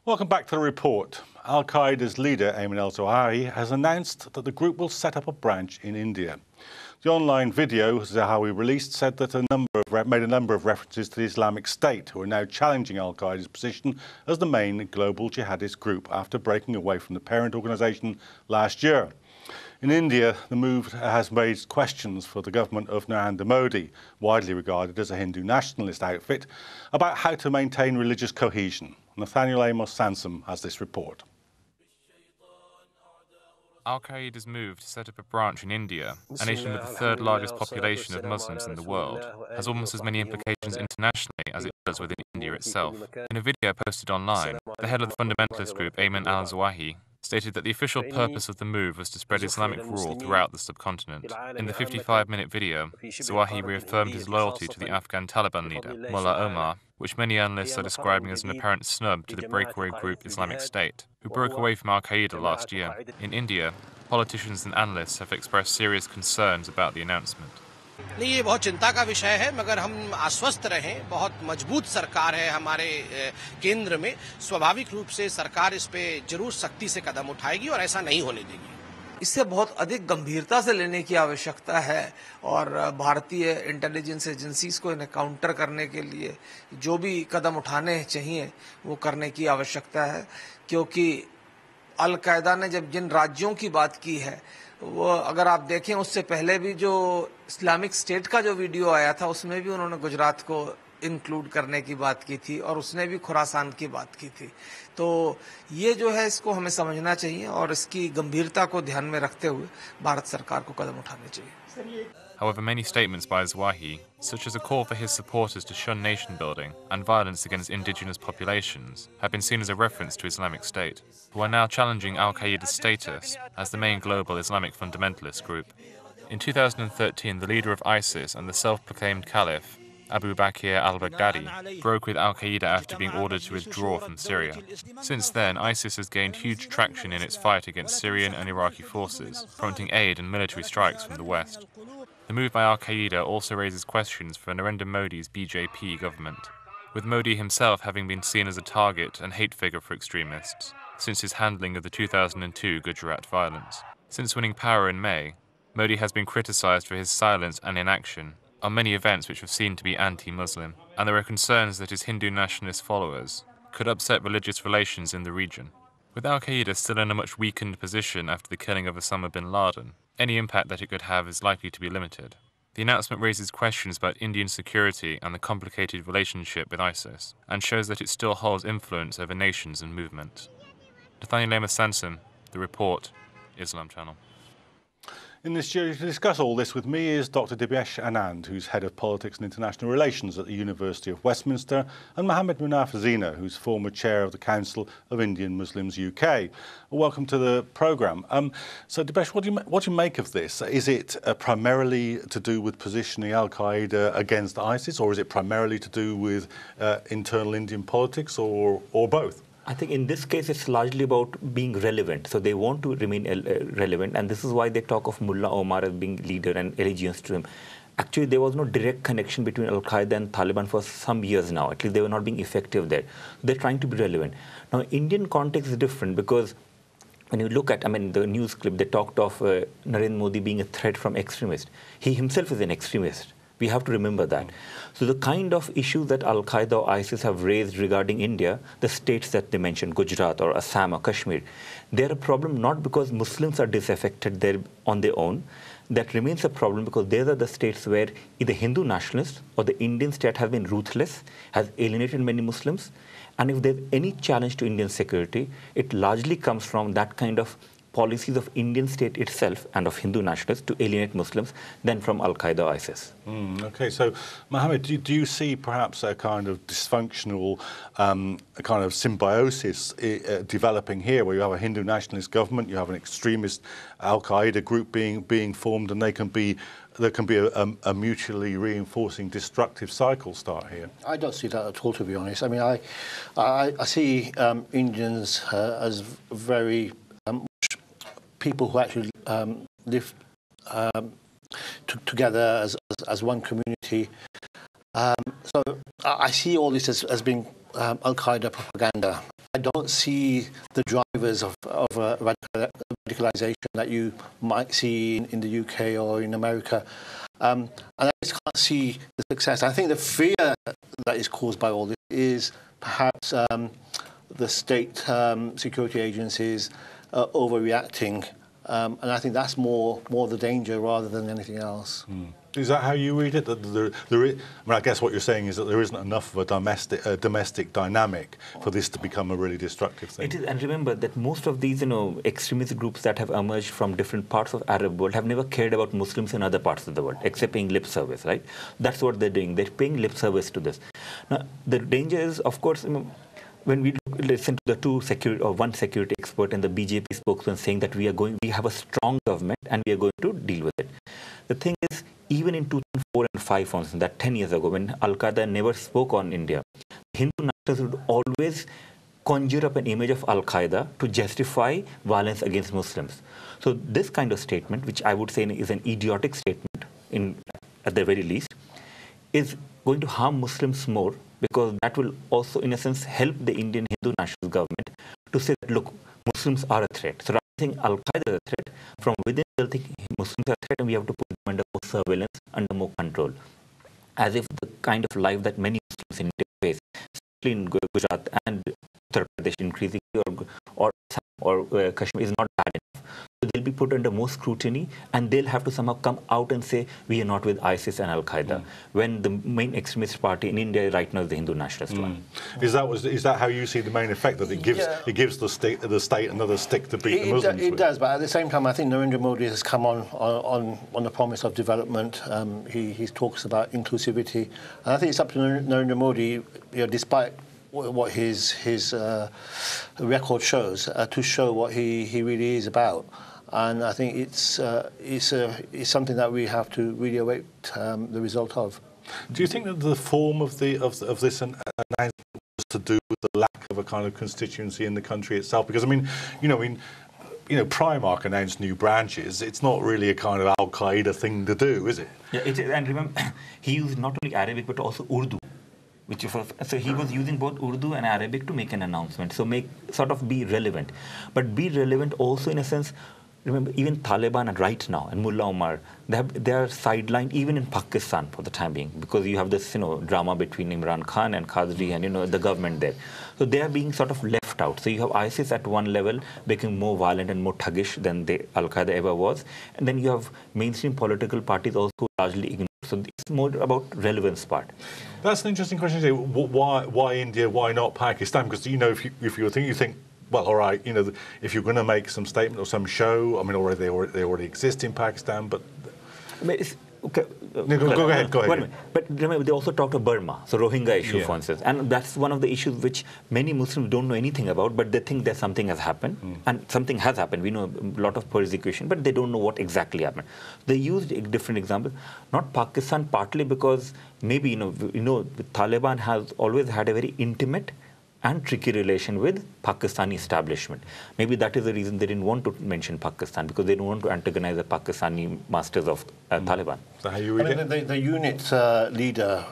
Welcome back to the report. Al-Qaeda's leader, Ayman al-Zawahri, has announced that the group will set up a branch in India. The online video Zawahri released said that made a number of references to the Islamic State, who are now challenging Al-Qaeda's position as the main global jihadist group after breaking away from the parent organisation last year. In India, the move has raised questions for the government of Narendra Modi, widely regarded as a Hindu nationalist outfit, about how to maintain religious cohesion. Nathaniel Amos Sansom has this report. Al-Qaeda's move to set up a branch in India, a nation with the third largest population of Muslims in the world, has almost as many implications internationally as it does within India itself. In a video posted online, the head of the fundamentalist group, Ayman al-Zawahri, stated that the official purpose of the move was to spread Islamic rule throughout the subcontinent. In the 55-minute video, Zawahri reaffirmed his loyalty to the Afghan Taliban leader, Mullah Omar, which many analysts are describing as an apparent snub to the breakaway group Islamic State, who broke away from Al-Qaeda last year. In India, politicians and analysts have expressed serious concerns about the announcement. नहीं, ये बहुत चिंता का विषय है, मगर हम आश्वस्त रहें, बहुत मजबूत सरकार है हमारे केंद्र में, स्वाभाविक रूप से सरकार इस पे जरूर सख्ती से कदम उठाएगी और ऐसा नहीं होने देगी। इससे बहुत अधिक गंभीरता से लेने की आवश्यकता है और भारतीय इंटेलिजेंस एजेंसीज को इन्हें काउंटर करने के लिए जो भी कदम उठाने चाहिए वो करने की आवश्यकता है, क्योंकि अल-कायदा ने जब जिन राज्यों की बात की है वो अगर आप देखें उससे पहले भी जो इस्लामिक स्टेट का जो वीडियो आया था उसमें भी उन्होंने गुजरात को इंक्लूड करने की बात की थी और उसने भी खुरासान की बात की थी। तो ये जो है इसको हमें समझना चाहिए और इसकी गंभीरता को ध्यान में रखते हुए भारत सरकार को कदम उठाने चाहिए। However, many statements by Zawahri, such as a call for his supporters to shun nation building and violence against indigenous populations, have been seen as a reference to Islamic State, who are now challenging Al-Qaeda's status as the main global Islamic fundamentalist group. In 2013, the leader of ISIS and the self-proclaimed caliph, Abu Bakr al-Baghdadi, broke with Al-Qaeda after being ordered to withdraw from Syria. Since then, ISIS has gained huge traction in its fight against Syrian and Iraqi forces, prompting aid and military strikes from the West. The move by Al-Qaeda also raises questions for Narendra Modi's BJP government, with Modi himself having been seen as a target and hate figure for extremists since his handling of the 2002 Gujarat violence. Since winning power in May, Modi has been criticized for his silence and inaction on many events which have seen to be anti-Muslim, and there are concerns that his Hindu nationalist followers could upset religious relations in the region. With Al-Qaeda still in a much weakened position after the killing of Osama bin Laden, any impact that it could have is likely to be limited. The announcement raises questions about Indian security and the complicated relationship with ISIS, and shows that it still holds influence over nations and movements. Nathaniel Amos Sansom, The Report, Islam Channel. In this studio to discuss all this with me is Dr Dibyesh Anand, who's Head of Politics and International Relations at the University of Westminster, and Mohammed Munaf Zeena, who's former Chair of the Council of Indian Muslims UK. Welcome to the programme. So Dibyesh, what do you make of this? Is it primarily to do with positioning Al-Qaeda against ISIS, or is it primarily to do with internal Indian politics, or both? I think in this case it's largely about being relevant. So they want to remain relevant, and this is why they talk of Mullah Omar as being leader and allegiance to him. Actually, there was no direct connection between Al-Qaeda and Taliban for some years now. At least they were not being effective there. They're trying to be relevant. Now, Indian context is different because when you look at, the news clip, they talked of Narendra Modi being a threat from extremists. He himself is an extremist. We have to remember that. So the kind of issues that Al-Qaeda or ISIS have raised regarding India, the states that they mentioned, Gujarat or Assam or Kashmir, they're a problem not because Muslims are disaffected there on their own. That remains a problem because these are the states where either Hindu nationalists or the Indian state has been ruthless, has alienated many Muslims. And if there's any challenge to Indian security, it largely comes from that kind of policies of Indian state itself and of Hindu nationalists to alienate Muslims than from Al-Qaeda or ISIS. Okay, so Mohammed, do you see perhaps a kind of dysfunctional, a kind of symbiosis developing here, where you have a Hindu nationalist government, you have an extremist Al-Qaeda group being formed, and there can be a mutually reinforcing destructive cycle start here? I don't see that at all, to be honest. I see Indians as very people who actually live together as one community. So I see all this as being Al-Qaeda propaganda. I don't see the drivers of radicalization that you might see in the UK or in America. And I just can't see the success. I think the fear that is caused by all this is perhaps the state security agencies overreacting. And I think that's more the danger rather than anything else. Is that how you read it? That I guess what you're saying is that there isn't enough of a domestic dynamic for this to become a really destructive thing. It is, and remember that most of these, extremist groups that have emerged from different parts of Arab world have never cared about Muslims in other parts of the world, except paying lip service, right? That's what they're doing. They're paying lip service to this. Now, the danger is, of course, when we listen to the one security expert and the BJP spokesman saying that we have a strong government and we are going to deal with it. The thing is, even in 2004 and 2005, for instance, that 10 years ago, when Al-Qaeda never spoke on India, Hindu nationalists would always conjure up an image of Al-Qaeda to justify violence against Muslims. So this kind of statement, which I would say is an idiotic statement, at the very least, is going to harm Muslims more, because that will also, in a sense, help the Indian Hindu nationalist government to say that, look, Muslims are a threat. So rather than think Al-Qaeda is a threat, from within they'll think Muslims are a threat and we have to put them under more surveillance, under more control. As if the kind of life that many Muslims in India face, especially in Gujarat and Uttar Pradesh increasingly, or Kashmir, is not bad enough. So they'll be put under more scrutiny, and they'll have to somehow come out and say, we are not with ISIS and Al-Qaeda, when the main extremist party in India right now is the Hindu Nationalist one. Is that how you see the main effect, that it gives the state another stick to beat the Muslims with? It does, but at the same time, I think Narendra Modi has come on the promise of development. He talks about inclusivity, and I think it's up to Narendra Modi, despite what his record shows, to show what he really is about. And I think it's something that we have to really await the result of. Do you think that the form of this announcement was to do with the lack of a kind of constituency in the country itself? Because Primark announced new branches. It's not really a kind of Al-Qaeda thing to do, is it? Yeah, it is. And remember, he used not only Arabic but also Urdu. So he was using both Urdu and Arabic to make an announcement. So be relevant, but be relevant also in a sense. Remember, even Taliban right now and Mullah Omar, they are sidelined even in Pakistan for the time being, because you have this drama between Imran Khan and Qadri and the government there. So they are being sort of left out. So you have ISIS at one level becoming more violent and more thuggish than Al-Qaeda ever was, and then you have mainstream political parties also largely ignored. So it's more about relevance part. That's an interesting question. Why India? Why not Pakistan? Because if you think, well, all right, if you're going to make some statement or some show, I mean, they already exist in Pakistan, but okay. No, go ahead. But remember, they also talked about Burma, so Rohingya issue, for instance, and that's one of the issues which many Muslims don't know anything about, but they think that something has happened, and something has happened. We know a lot of persecution, but they don't know what exactly happened. They used a different example, not Pakistan, partly because maybe the Taliban has always had a very intimate and tricky relation with Pakistani establishment. Maybe that is the reason they didn't want to mention Pakistan, because they don't want to antagonize the Pakistani masters of Taliban. So how you read it? The unit leader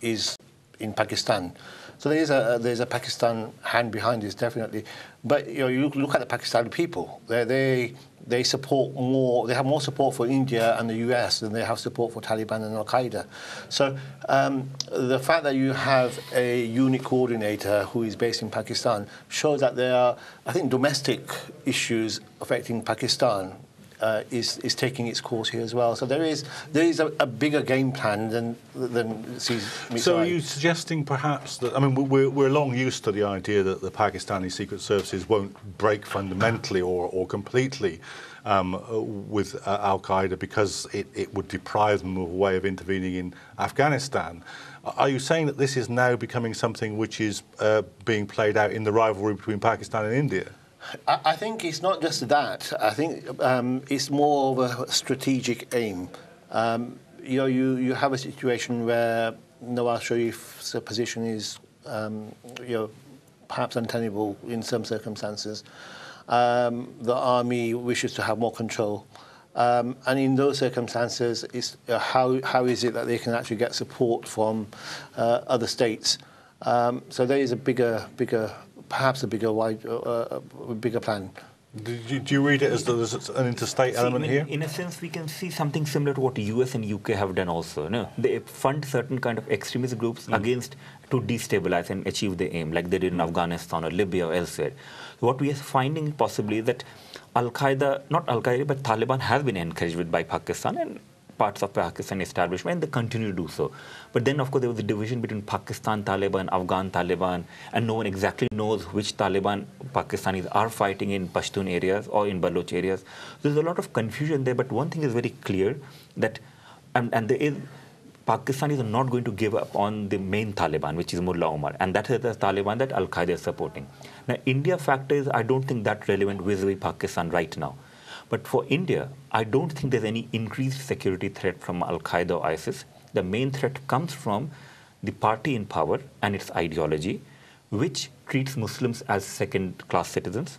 is in Pakistan. So there's a Pakistan hand behind this, definitely. But you look at the Pakistani people. They support more. They have more support for India and the US than they have support for Taliban and Al-Qaeda. So the fact that you have a unit coordinator who is based in Pakistan shows that there are, I think, domestic issues affecting Pakistan is taking its course here as well. So there is a bigger game plan than sees. So are you suggesting perhaps that, I mean, we're long used to the idea that the Pakistani secret services won't break fundamentally or completely with Al-Qaeda because it would deprive them of a way of intervening in Afghanistan. Are you saying that this is now becoming something which is being played out in the rivalry between Pakistan and India? I think it's not just that. I think it's more of a strategic aim. You have a situation where Nawaz Sharif's position is, perhaps untenable in some circumstances. The army wishes to have more control. And in those circumstances, how is it that they can actually get support from other states? So there is a perhaps a bigger plan. Do you read it as there's an interstate element here? In a sense, we can see something similar to what the US and UK have done also. No? They fund certain kind of extremist groups against to destabilize and achieve the aim, like they did in Afghanistan or Libya or elsewhere. So what we are finding possibly is that Al-Qaeda, not Al-Qaeda, but Taliban has been encouraged by Pakistan and parts of Pakistan establishment, and they continue to do so. But then, of course, there was a division between Pakistan Taliban, Afghan Taliban, and no one exactly knows which Taliban Pakistanis are fighting in Pashtun areas or in Baloch areas. There's a lot of confusion there, but one thing is very clear that, and there is, Pakistan is not going to give up on the main Taliban, which is Mullah Omar, and that is the Taliban that Al-Qaeda is supporting. Now, India factor is, I don't think that relevant vis-a-vis Pakistan right now. But for India, I don't think there's any increased security threat from Al-Qaeda or ISIS. The main threat comes from the party in power and its ideology, which treats Muslims as second-class citizens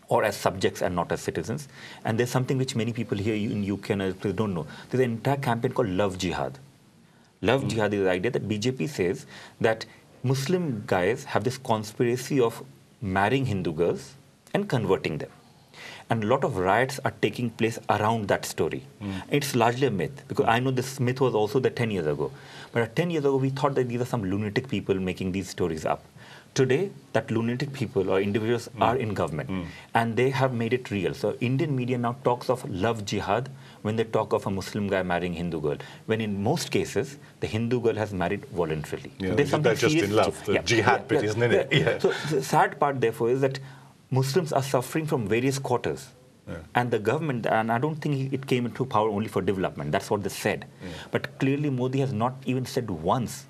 or as subjects and not as citizens. And there's something which many people here in UK and other places don't know. There's an entire campaign called Love Jihad. Love Jihad is the idea that BJP says that Muslim guys have this conspiracy of marrying Hindu girls and converting them. And a lot of riots are taking place around that story. It's largely a myth, because I know this myth was also there 10 years ago. But 10 years ago, we thought that these are some lunatic people making these stories up. Today, that lunatic people or individuals are in government, and they have made it real. So Indian media now talks of love jihad when they talk of a Muslim guy marrying Hindu girl, when in most cases, the Hindu girl has married voluntarily. Yeah, so they're just in love. The jihad bit, isn't it? Yeah. So the sad part, therefore, is that Muslims are suffering from various quarters. And the government, and I don't think it came into power only for development. That's what they said. But clearly Modi has not even said once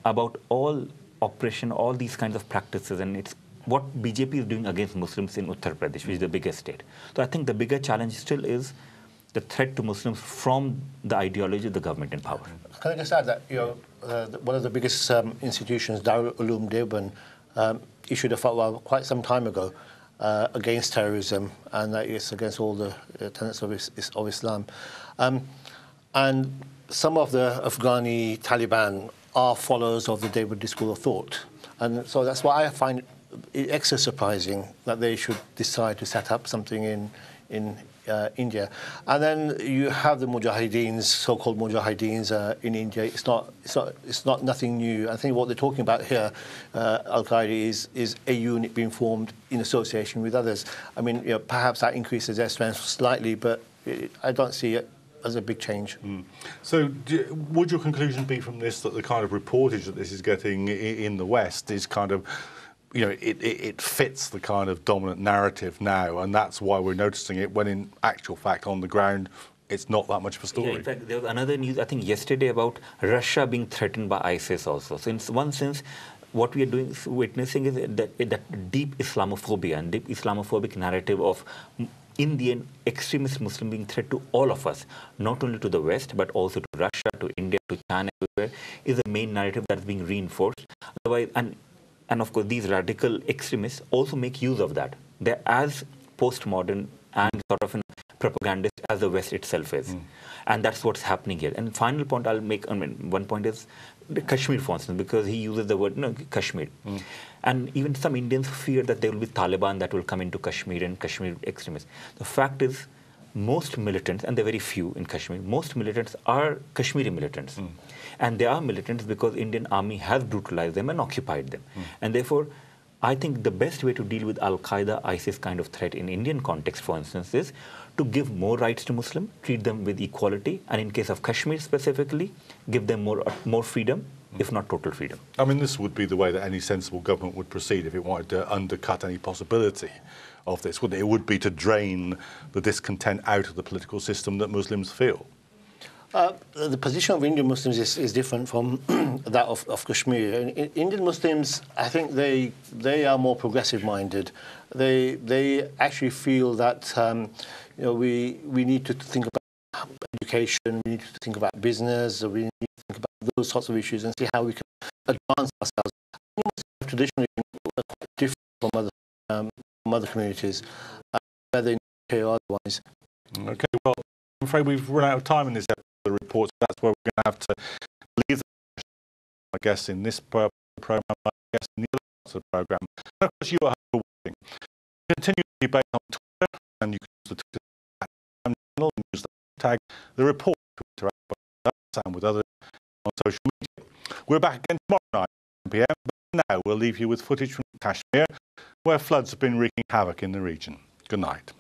about all oppression, all these kinds of practices. And it's what BJP is doing against Muslims in Uttar Pradesh, which is the biggest state. So I think the bigger challenge still is the threat to Muslims from the ideology of the government in power. Can I just add that, one of the biggest institutions, Darul Uloom Deoband, issued a fatwa quite some time ago against terrorism, and that is against all the tenets of Islam. And some of the Afghani Taliban are followers of the Deobandi school of thought. And so that's why I find it extra surprising that they should decide to set up something in India. And then you have the Mujahideens, so-called Mujahideens in India. It's not nothing new. I think what they're talking about here, Al-Qaeda, is a unit being formed in association with others. I mean, perhaps that increases their strength slightly, but I don't see it as a big change. So would your conclusion be from this that the kind of reportage that this is getting in the West is kind of, it fits the kind of dominant narrative now, and that's why we're noticing it, when in actual fact on the ground it's not that much of a story? Yeah, in fact, there was another news, I think yesterday, about Russia being threatened by ISIS also. So in one sense, what we are witnessing is that deep Islamophobia and deep Islamophobic narrative of Indian extremist Muslim being threat to all of us, not only to the West, but also to Russia, to India, to China, everywhere, is the main narrative that's being reinforced. Otherwise, and of course, these radical extremists also make use of that. They're as postmodern and sort of propagandist as the West itself is. And that's what's happening here. And final point I'll make, one point is the Kashmir, for instance, because he uses the word Kashmir. And even some Indians fear that there will be Taliban that will come into Kashmir and Kashmir extremists. The fact is, most militants, and there are very few in Kashmir, most militants are Kashmiri militants. And they are militants because Indian army has brutalized them and occupied them. And therefore, I think the best way to deal with Al-Qaeda, ISIS kind of threat in Indian context, for instance, is to give more rights to Muslims, treat them with equality, and in case of Kashmir specifically, give them more freedom, if not total freedom. I mean, this would be the way that any sensible government would proceed if it wanted to undercut any possibility of this, wouldn't it? It would be to drain the discontent out of the political system that Muslims feel. The position of Indian Muslims is different from that of Kashmir. Indian Muslims, I think they are more progressive-minded. They actually feel that we need to think about education, we need to think about business, we need to think about those sorts of issues and see how we can advance ourselves. Indian Muslims have traditionally been quite different from other communities, whether in UK or otherwise. Okay, well, afraid we've run out of time in this episode of the report, so that's where we're going to have to leave the, I guess, in this program, I guess in the other parts of the program. And of course, you are watching. Continue the debate on Twitter, and you can use the Twitter channel and use the hashtag the report to interact with us and with others on social media. We're back again tomorrow night at 10 p.m, but now we'll leave you with footage from Kashmir, where floods have been wreaking havoc in the region. Good night.